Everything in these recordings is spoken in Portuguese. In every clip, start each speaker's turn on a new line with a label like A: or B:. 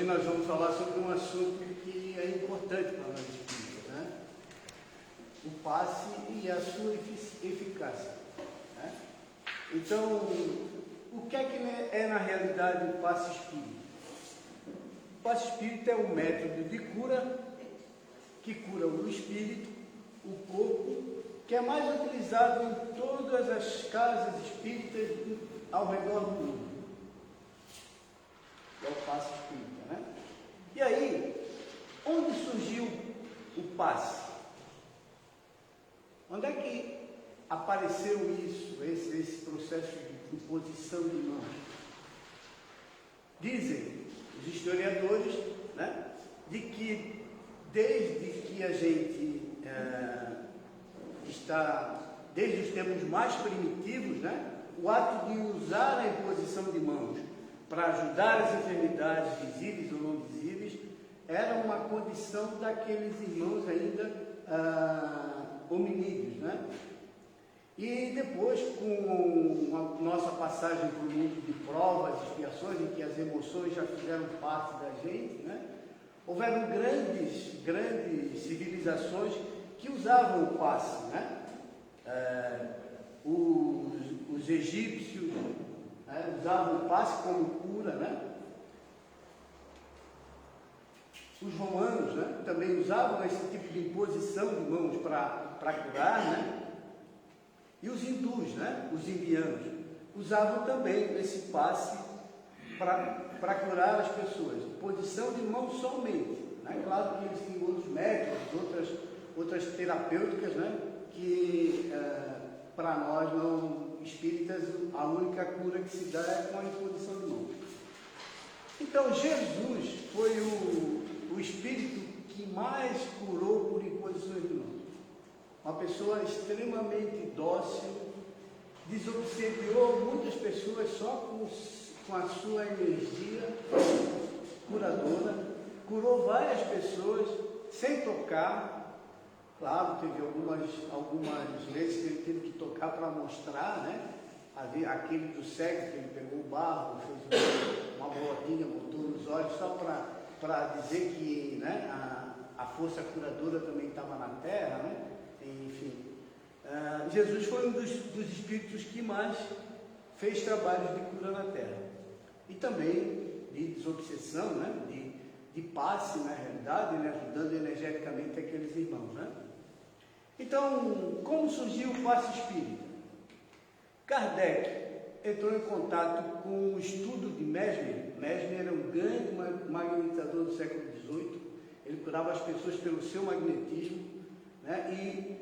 A: nós vamos falar sobre um assunto que é importante para nós espíritas, né? O passe e a sua eficácia, né? Então, o que é na realidade o passe espírita? O passe espírita é um método de cura que cura o espírito, o corpo, que é mais utilizado em todas as casas espíritas ao redor do mundo. É o passe espírita, né? E aí, onde surgiu o passe? Onde é que apareceu isso, esse processo de imposição de mãos? Dizem os historiadores, né, de que desde que a gente desde os tempos mais primitivos, né, o ato de usar a imposição de mãos para ajudar as enfermidades visíveis ou não visíveis era uma condição daqueles irmãos ainda hominídeos, né? E depois, com a nossa passagem por um mundo de provas, expiações, em que as emoções já fizeram parte da gente, né? Houveram grandes civilizações que usavam o passe, né? Os egípcios usavam o passe como cura, né? Os romanos, né, também usavam esse tipo de imposição de mãos para curar, né? E os hindus, né, os indianos, usavam também esse passe para curar as pessoas. Imposição de mãos somente, né? Claro que eles tinham outros métodos, outras terapêuticas, né, que para nós não espíritas a única cura que se dá é com a imposição de mãos. Então Jesus foi o espírito que mais curou por imposições de mãos. Uma pessoa extremamente dócil, desobsediou muitas pessoas só com a sua energia curadora, curou várias pessoas sem tocar. Claro, teve algumas vezes que ele teve que tocar para mostrar, né? Aquele do cego, que ele pegou o barro, fez uma bolinha, botou nos olhos, só para dizer que, né, a força curadora também estava na terra, né? Enfim, Jesus foi um dos espíritos que mais fez trabalhos de cura na terra. E também de desobsessão, né? De passe, na realidade, né? Ajudando energeticamente aqueles irmãos, né? Então, como surgiu o passe espírita? Kardec entrou em contato com o estudo de Mesmer. Mesmer era um grande magnetizador do século XVIII. Ele curava as pessoas pelo seu magnetismo, né? E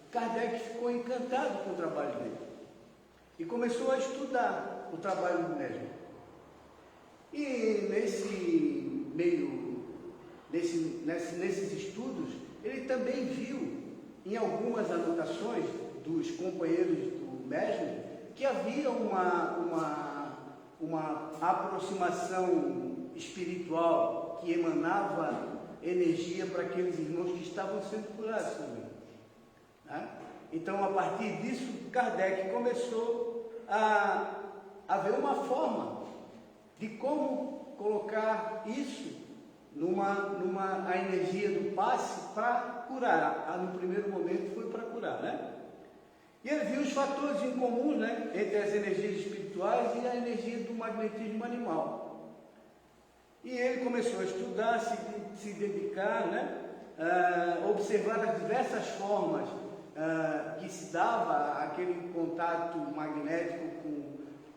A: Kardec ficou encantado com o trabalho dele e começou a estudar o trabalho do Mesmer. E nesses estudos, ele também viu em algumas anotações dos companheiros do Mesmer que havia uma aproximação espiritual que emanava energia para aqueles irmãos que estavam sendo curados também, né? Então, a partir disso, Kardec começou a ver uma forma de como colocar isso a energia do passe para curar. No primeiro momento foi para curar, né? E ele viu os fatores em comum, né, entre as energias espirituais e a energia do magnetismo animal. E ele começou a estudar, se dedicar, né, observar as diversas formas que se dava aquele contato magnético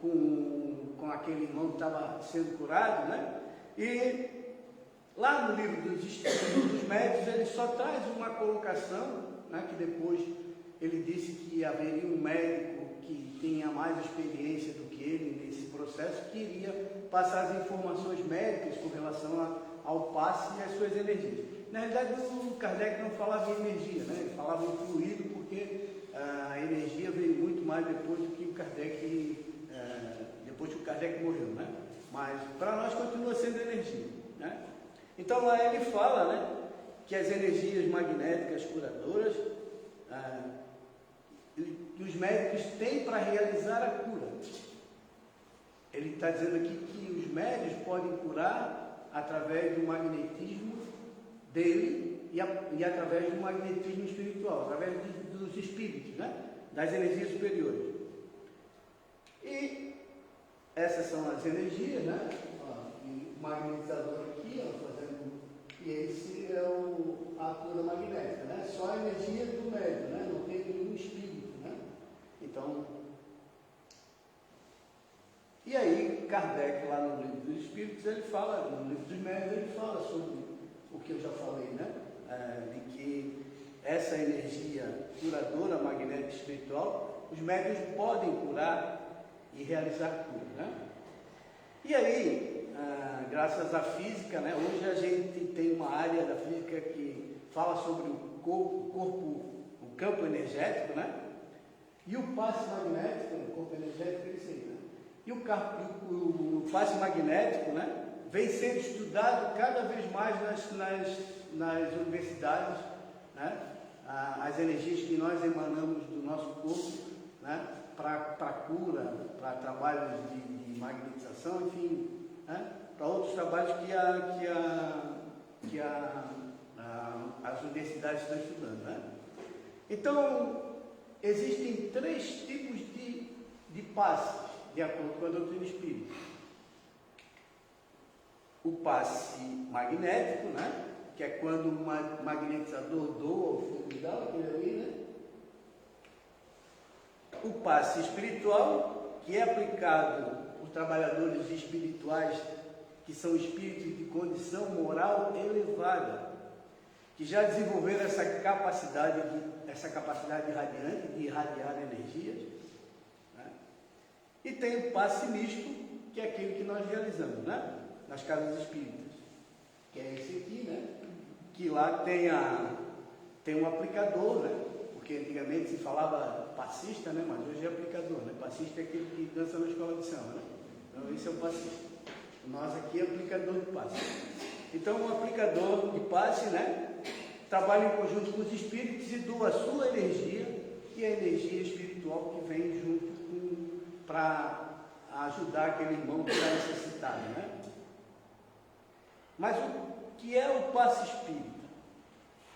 A: com aquele irmão que estava sendo curado, né? E lá no livro dos Estudos dos Médiuns, ele só traz uma colocação, né, que depois ele disse que haveria um médico que tinha mais experiência do que ele nesse processo, que iria passar as informações médicas com relação ao passe e às suas energias. Na realidade, o Kardec não falava em energia, né? Ele falava em fluido, porque a energia veio muito mais depois do que o Kardec, depois que o Kardec morreu, né? Mas para nós continua sendo energia, né? Então lá ele fala, né, que as energias magnéticas curadoras que os médicos têm para realizar a cura. Ele está dizendo aqui que os médios podem curar através do magnetismo dele e através do magnetismo espiritual, através dos espíritos, né? Das energias superiores. E essas são as energias, né? O magnetizador aqui, ó, fazendo, e esse é a cura magnética, né? Só a energia do médium, né? Não tem nenhum espírito, né? Então, e aí Kardec, lá no Livro dos Espíritos, ele fala, no Livro dos Médiuns, ele fala sobre o que eu já falei, né? De que essa energia curadora magnética espiritual, os médiuns podem curar e realizar cura, né? E aí, graças à física, né? Hoje a gente tem uma área da física que fala sobre o campo energético, né? E o passe magnético, o corpo energético, é isso aí, né? E o passe magnético, né? Vem sendo estudado cada vez mais nas universidades, né? As energias que nós emanamos do nosso corpo, né? Para cura, para trabalhos de magnetização, enfim, né? Para outros trabalhos que as universidades estão estudando, né? Então, existem 3 tipos de passes, de acordo com a doutrina espírita. O passe magnético, né? Que é quando o magnetizador doa o fluido vital, aquele ali, né? O passe espiritual, que é aplicado por trabalhadores espirituais, que são espíritos de condição moral elevada, que já desenvolveram essa capacidade radiante de irradiar energias, né? E tem o passe místico, que é aquele que nós realizamos, né? Nas casas espíritas, que é esse aqui, né? Que lá tem um aplicador, né? Porque antigamente se falava passista, né? Mas hoje é aplicador, né? Passista é aquele que dança na escola de samba, né? Então esse é o passista. Nós aqui é aplicador de passe. Então o aplicador de passe, né? Trabalha em conjunto com os espíritos e doa a sua energia, que é a energia espiritual que vem junto para ajudar aquele irmão que está necessitado, né? Mas o que é o passe espírita?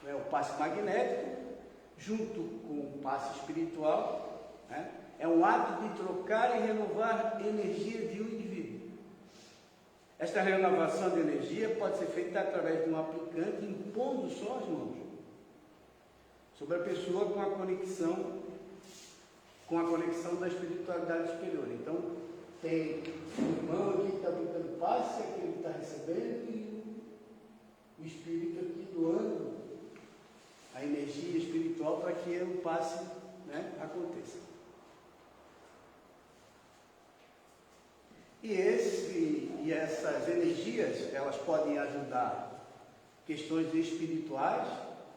A: É o passe magnético, junto com o passe espiritual, né? É um ato de trocar e renovar energia de um indivíduo. Esta renovação de energia pode ser feita através de um aplicante impondo só as mãos sobre a pessoa com a conexão da espiritualidade superior. Então, tem um irmão aqui que está aplicando passe, aquele que está recebendo, e o espírito aqui doando a energia espiritual para que o passe, né, aconteça. E essas energias, elas podem ajudar questões espirituais,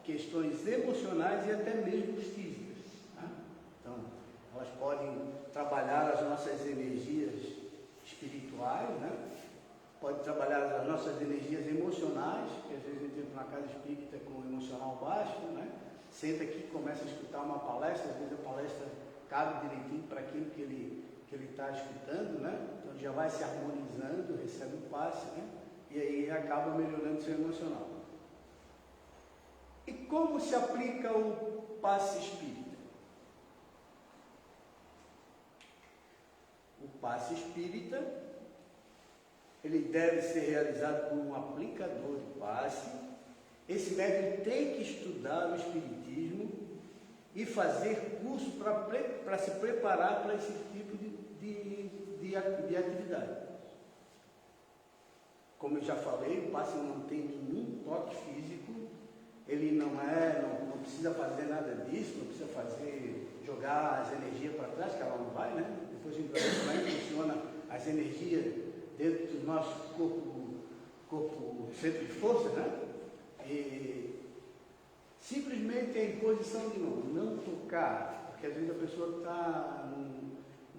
A: questões emocionais e até mesmo físicas, né? Então, elas podem trabalhar as nossas energias espirituais, né? Pode trabalhar as nossas energias emocionais, que às vezes a gente entra na casa espírita com o emocional baixo, né? Senta aqui e começa a escutar uma palestra, às vezes a palestra cabe direitinho para aquilo que ele está escutando, né? Então já vai se harmonizando, recebe o passe, né? E aí acaba melhorando seu emocional. E como se aplica o passe espírita? O passe espírita, ele deve ser realizado por um aplicador de passe. Esse médium tem que estudar o espiritismo e fazer curso para se preparar para esse tipo de atividade. Como eu já falei, o passe não tem nenhum toque físico, ele não precisa fazer nada disso, não precisa jogar as energias para trás, que ela não vai, né? Depois a gente vai ver como é que funciona as energias dentro do nosso corpo centro de força, né? E simplesmente a imposição de novo, não tocar, porque às vezes a pessoa está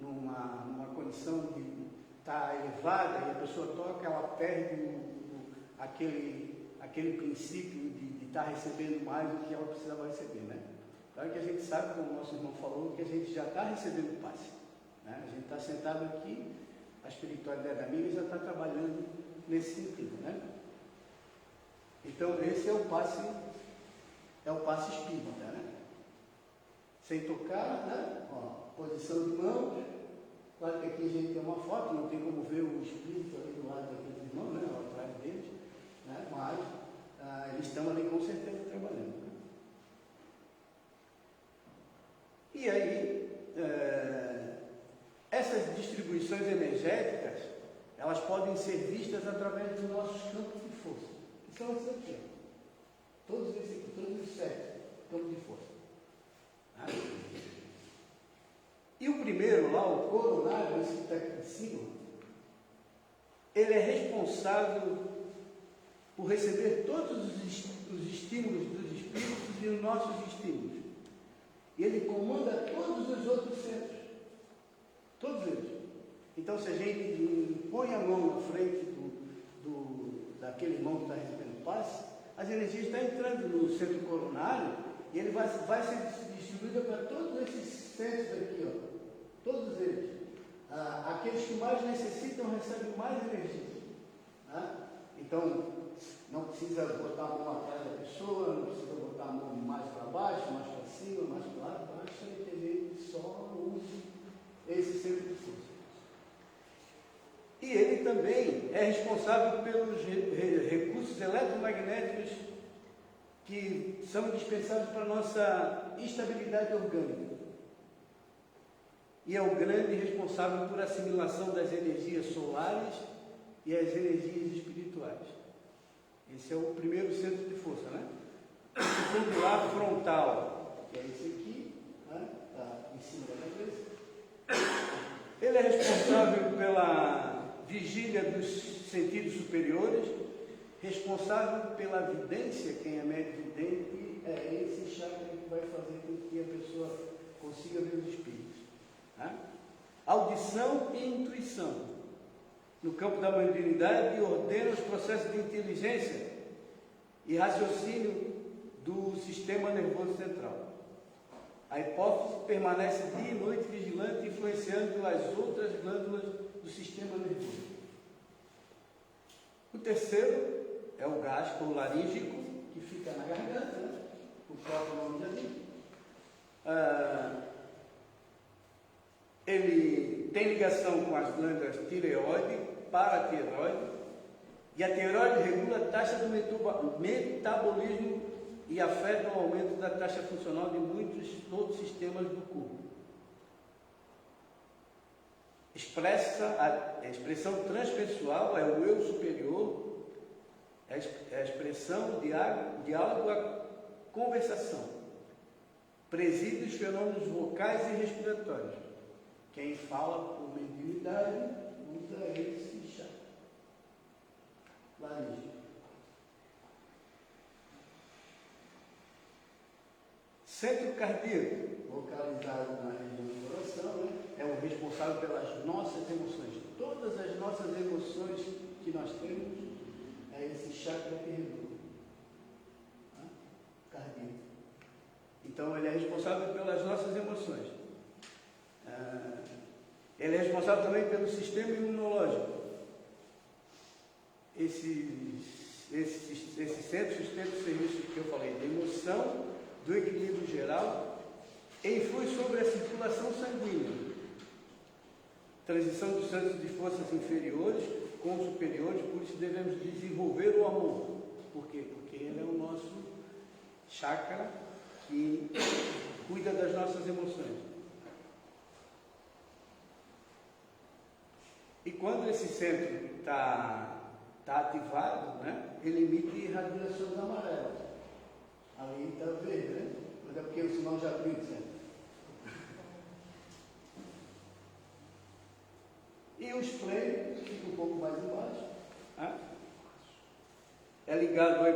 A: numa condição de estar elevada e a pessoa toca, ela perde aquele princípio de estar recebendo mais do que ela precisava receber, né? Claro que a gente sabe, como o nosso irmão falou, que a gente já está recebendo passe, né? A gente está sentado aqui, a espiritualidade amiga já está trabalhando nesse sentido, né? Então esse é o passe espírita, né? Sem tocar, né? Ó, posição de mãos. Claro que aqui a gente tem uma foto, não tem como ver o espírito ali do lado daqueles irmãos, né? Atrás deles, né? Mas eles estão ali com certeza trabalhando, né? E aí, essas distribuições energéticas, elas podem ser vistas através dos nossos campos de força, que são esses aqui, ó. Todos os 7 campos de força. Tá? E o primeiro lá, o coronário, esse que está aqui em cima, ele é responsável por receber todos os estímulos dos espíritos e os nossos estímulos. E ele comanda todos os outros centros. Todos eles. Então, se a gente põe a mão na frente daquele irmão que está recebendo passe, as energias estão entrando no centro coronário e ele vai ser distribuído para todos esses centros aqui, ó. Todos eles. Aqueles que mais necessitam recebem mais energia. Tá? Então, não precisa botar a mão atrás da pessoa, não precisa botar a mão mais para baixo, mais para cima, mais para lá, basta entender que só use esse centro de força. E ele também é responsável pelos recursos eletromagnéticos que são indispensáveis para a nossa estabilidade orgânica. E é o grande responsável por assimilação das energias solares e as energias espirituais. Esse é o primeiro centro de força, né? O segundo lado frontal, que é esse aqui, né? Está em cima da cabeça. Ele é responsável pela vigília dos sentidos superiores, responsável pela vidência. Quem é médium vidente é esse chakra que vai fazer com que a pessoa consiga ver os espíritos. Tá? Audição e intuição. No campo da mediunidade, ordena os processos de inteligência e raciocínio do sistema nervoso central. A hipófise permanece dia e noite vigilante, influenciando as outras glândulas do sistema nervoso. O terceiro é o gástrico ou laríngico, que fica na garganta, né? O próprio nome já diz. Ele tem ligação com as glândulas tireoide, paratireoide, e a tireoide regula a taxa do metabolismo e afeta o aumento da taxa funcional de muitos outros sistemas do corpo. A expressão transpessoal é o eu superior, é a expressão diálogo a conversação. Preside os fenômenos vocais e respiratórios. Quem fala por mediunidade usa esse chakra. Laríngeo. Centro cardíaco, localizado na região do coração, né? É o responsável pelas nossas emoções. Todas as nossas emoções que nós temos, é esse chakra que regula. Tá? Cardíaco. Então, ele é responsável pelas nossas emoções. Ele é responsável também pelo sistema imunológico. Esse centro sustenta o serviço que eu falei de emoção, do equilíbrio geral, e influi sobre a circulação sanguínea. Transição dos centros de forças inferiores com superiores, por isso devemos desenvolver o amor. Por quê? Porque ele é o nosso chakra que cuida das nossas emoções. E quando esse centro está ativado, né, ele emite radiações amarelas. Ali está verde, né? Mas é porque o sinal já abriu o centro. E o esplênico fica um pouco mais embaixo. Né? É ligado ao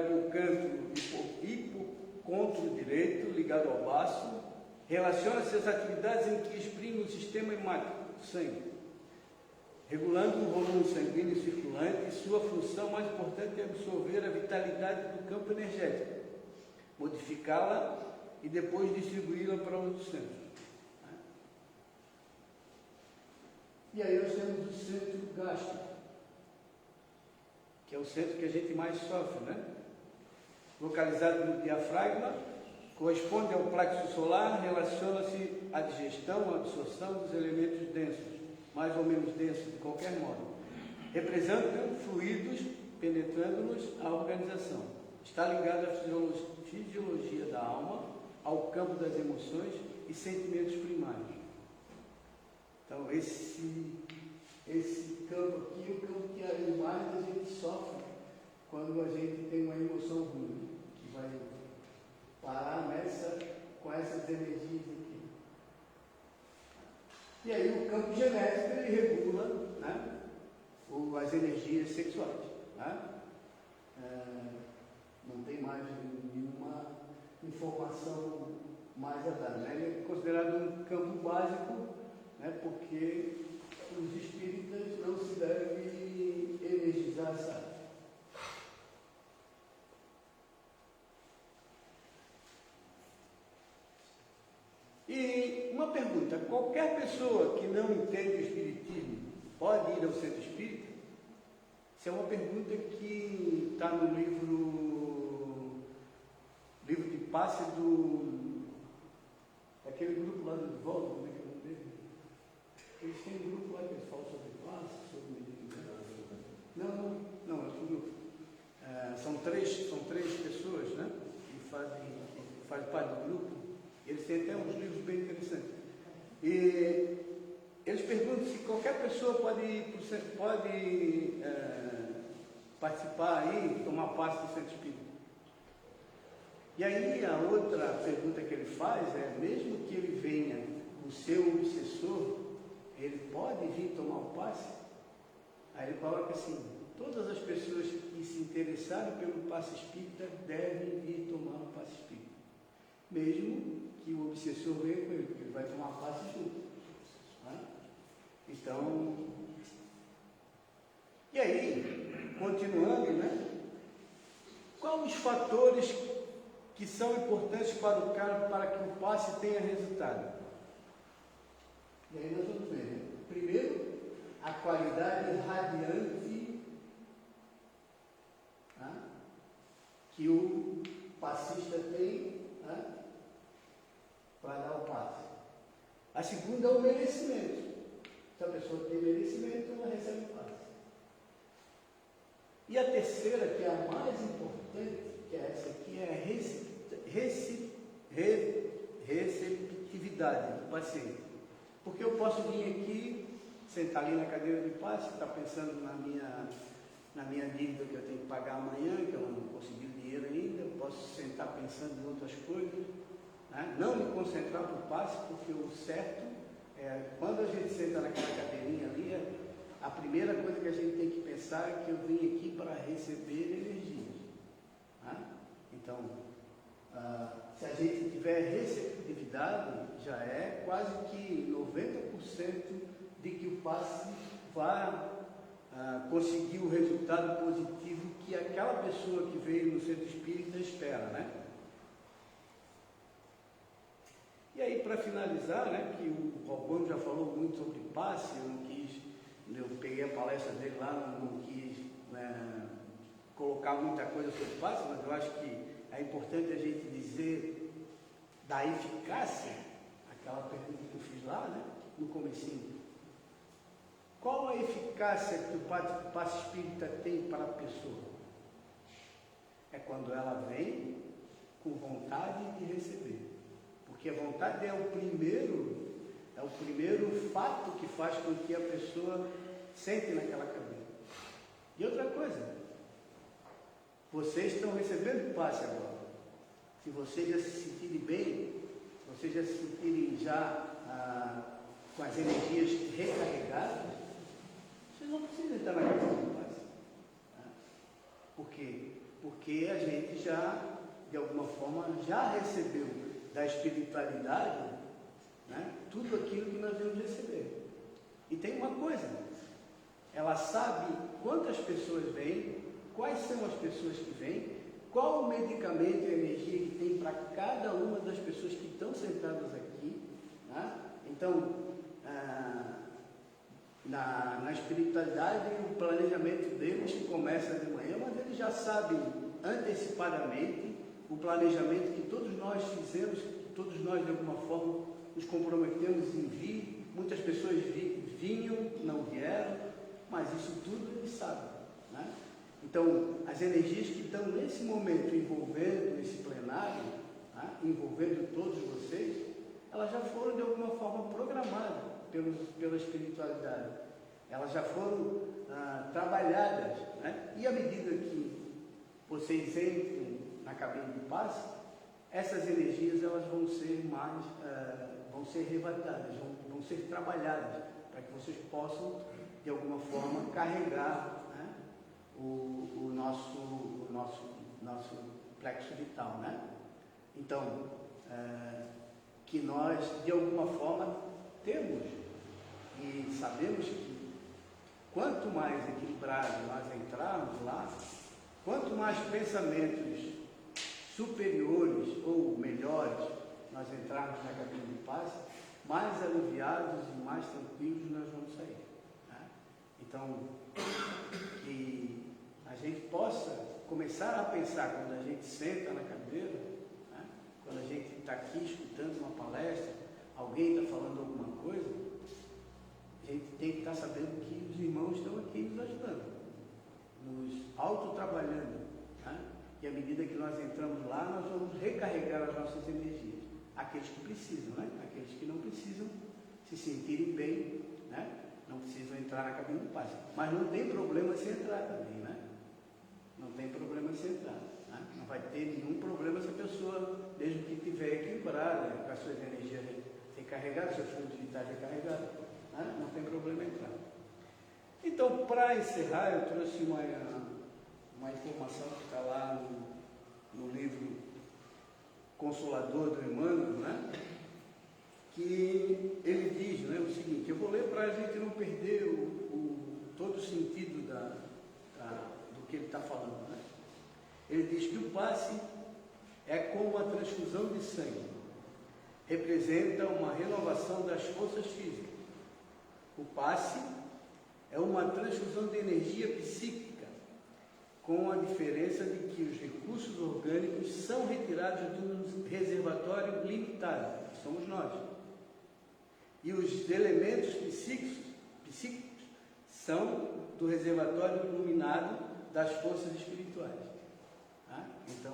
A: hipocôndrio direito, ligado ao baço. Relaciona-se às atividades em que exprime o sistema hemático, o sangue, regulando o volume sanguíneo circulante, e sua função mais importante é absorver a vitalidade do campo energético, modificá-la e depois distribuí-la para outros centros. E aí nós temos o centro gástrico, que é o centro que a gente mais sofre, né? Localizado no diafragma, corresponde ao plexo solar, relaciona-se à digestão, à absorção dos elementos densos, mais ou menos densos, de qualquer modo. Representam fluidos penetrando-nos a organização. Está ligado à fisiologia da alma, ao campo das emoções e sentimentos primários. Então, esse campo aqui é o campo que mais a gente sofre quando a gente tem uma emoção ruim, que vai parar com essas energias aqui. E aí o campo genético ele regula, né, as energias sexuais. Né? Não tem mais nenhuma informação mais a dar. Né? Ele é considerado um campo básico, né, porque os espíritas não se devem energizar essa área. E uma pergunta: qualquer pessoa que não entende o espiritismo pode ir ao centro espírita? Essa é uma pergunta que está no livro de passe daquele grupo lá do Volta, como é que é o nome dele? Eles têm um grupo lá que eles falam sobre passe, sobre mediunidade. Não, é um grupo. São três pessoas, né, que fazem parte do grupo. Eles têm até uns livros bem interessantes. E eles perguntam se qualquer pessoa pode participar aí, tomar parte do centro espírita. E aí a outra pergunta que ele faz é, mesmo que ele venha o seu obsessor, ele pode vir tomar o passe? Aí ele coloca assim: todas as pessoas que se interessarem pelo passe espírita devem vir tomar o passe espírita. Mesmo que o obsessor venha com ele, porque ele vai tomar passe junto. Né? Então, e aí, continuando, né? Quais os fatores que são importantes para que o passe tenha resultado? E aí nós vamos ver, né? Primeiro, a qualidade radiante, né, que o passista tem, né, para dar o passe. A segunda é o merecimento. Se a pessoa tem merecimento, ela recebe o passe. E a terceira, que é a mais importante, que é essa aqui, é a receptividade do paciente. Porque eu posso vir aqui, sentar ali na cadeira de passe, estar pensando na minha dívida que eu tenho que pagar amanhã, que eu não consegui o dinheiro ainda, eu posso sentar pensando em outras coisas, né? Não me concentrar no passe, porque o certo é, quando a gente senta naquela cadeirinha ali, a primeira coisa que a gente tem que pensar é que eu vim aqui para receber energias. Né? Então, se a gente tiver receptividade, já é quase que 90% de que o passe vai conseguir o resultado positivo que aquela pessoa que veio no centro espírita espera, né? E aí, para finalizar, né, que o Robão já falou muito sobre passe, eu peguei a palestra dele lá, não quis colocar muita coisa sobre passe, mas eu acho que é importante a gente dizer da eficácia, aquela pergunta que eu fiz lá, né, no comecinho. Qual a eficácia que o passe espírita tem para a pessoa? É quando ela vem com vontade de receber. Porque a vontade é o primeiro fato que faz com que a pessoa sente naquela cadeira. E outra coisa, vocês estão recebendo passe agora. Se vocês já se sentirem bem, vocês já se sentirem com as energias recarregadas, vocês não precisam estar na cadeira de passe. Por quê? Porque a gente já, de alguma forma, já recebeu da espiritualidade, né, tudo aquilo que nós devemos receber. E tem uma coisa, ela sabe quantas pessoas vêm, quais são as pessoas que vêm, qual o medicamento e a energia que tem para cada uma das pessoas que estão sentadas aqui. Né? Então, na espiritualidade, o planejamento deles começa de manhã, mas eles já sabem antecipadamente o planejamento que todos nós fizemos, que todos nós de alguma forma nos comprometemos em vir. Muitas pessoas vinham, não vieram, mas isso tudo eles sabem, né? Então, as energias que estão nesse momento envolvendo esse plenário, né, envolvendo todos vocês, elas já foram de alguma forma programadas pela espiritualidade. Elas já foram trabalhadas, né? E à medida que vocês entrem na cabine de passe, essas energias elas vão ser mais, vão ser arrebatadas, vão ser trabalhadas, para que vocês possam, de alguma forma, carregar, né, o nosso plexo vital, né? Então, que nós, de alguma forma, temos e sabemos que quanto mais equilibrado nós entrarmos lá, quanto mais pensamentos superiores ou melhores nós entrarmos na cabine de paz, mais aliviados e mais tranquilos nós vamos sair, né? Então, que a gente possa começar a pensar quando a gente senta na cadeira, né? Quando a gente está aqui escutando uma palestra, alguém está falando alguma coisa, a gente tem que estar sabendo que os irmãos estão aqui nos ajudando, nos autotrabalhando, né? E à medida que nós entramos lá, nós vamos recarregar as nossas energias. Aqueles que precisam, né? Aqueles que não precisam se sentirem bem, né? Não precisam entrar na cabine de paz. Mas não tem problema se entrar também, né? Não tem problema se entrar, né? Não vai ter nenhum problema se a pessoa, desde que estiver equilibrada, com as suas energias recarregadas, seus fluidos vitais recarregados, né? Não tem problema entrar. Então, para encerrar, eu trouxe uma informação que está lá no livro Consolador do Emmanuel, né? Que ele diz, né, o seguinte, eu vou ler para a gente não perder todo o sentido do que ele está falando, né? Ele diz que o passe é como a transfusão de sangue, representa uma renovação das forças físicas. O passe é uma transfusão de energia psíquica, com a diferença de que os recursos orgânicos são retirados de um reservatório limitado, que somos nós, e os elementos psíquicos são do reservatório iluminado das forças espirituais, tá? Então,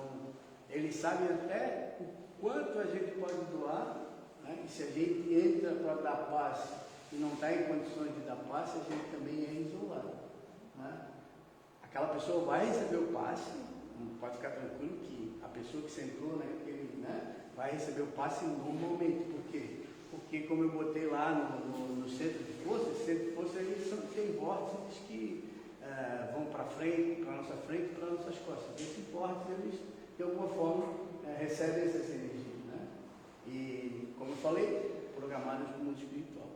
A: eles sabem até o quanto a gente pode doar, né? E se a gente entra para dar passe e não está em condições de dar passe, a gente também é isolado, né? Aquela pessoa vai receber o passe, pode ficar tranquilo que a pessoa que sentou, né, vai receber o passe normalmente. Por quê? Porque, como eu botei lá no centro de força, esse centro de força tem vórtices que vão para frente, para a nossa frente e para as nossas costas. Esses vórtices, eles, de alguma forma, recebem essas energias, né? E, como eu falei, programadas para o mundo espiritual.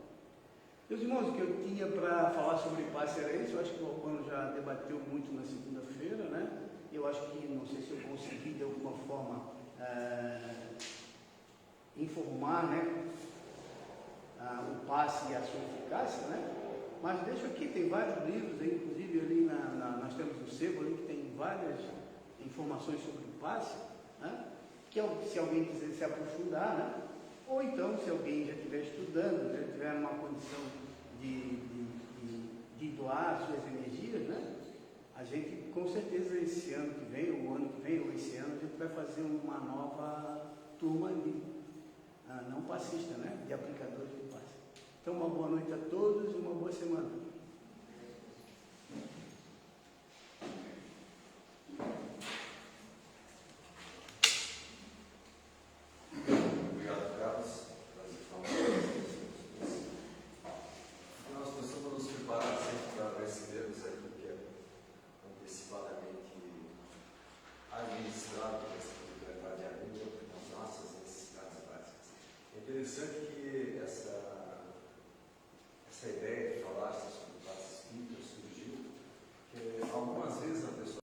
A: Meus irmãos, o que eu tinha para falar sobre passe era isso. Eu acho que o Albano já debateu muito na segunda-feira, né? Eu acho que, não sei se eu consegui de alguma forma informar, né, o passe e a sua eficácia, né? Mas deixo aqui, tem vários livros, inclusive ali nós temos um sebo ali que tem várias informações sobre o passe, né? Que se alguém quiser se aprofundar, né? Ou então, se alguém já estiver estudando, já tiver uma condição de doar suas energias, né? A gente, com certeza, esse ano que vem, ou o ano que vem, ou esse ano, a gente vai fazer uma nova turma de não passista, né? De aplicadores de passe. Então, uma boa noite a todos e uma boa semana.
B: Interessante que essa ideia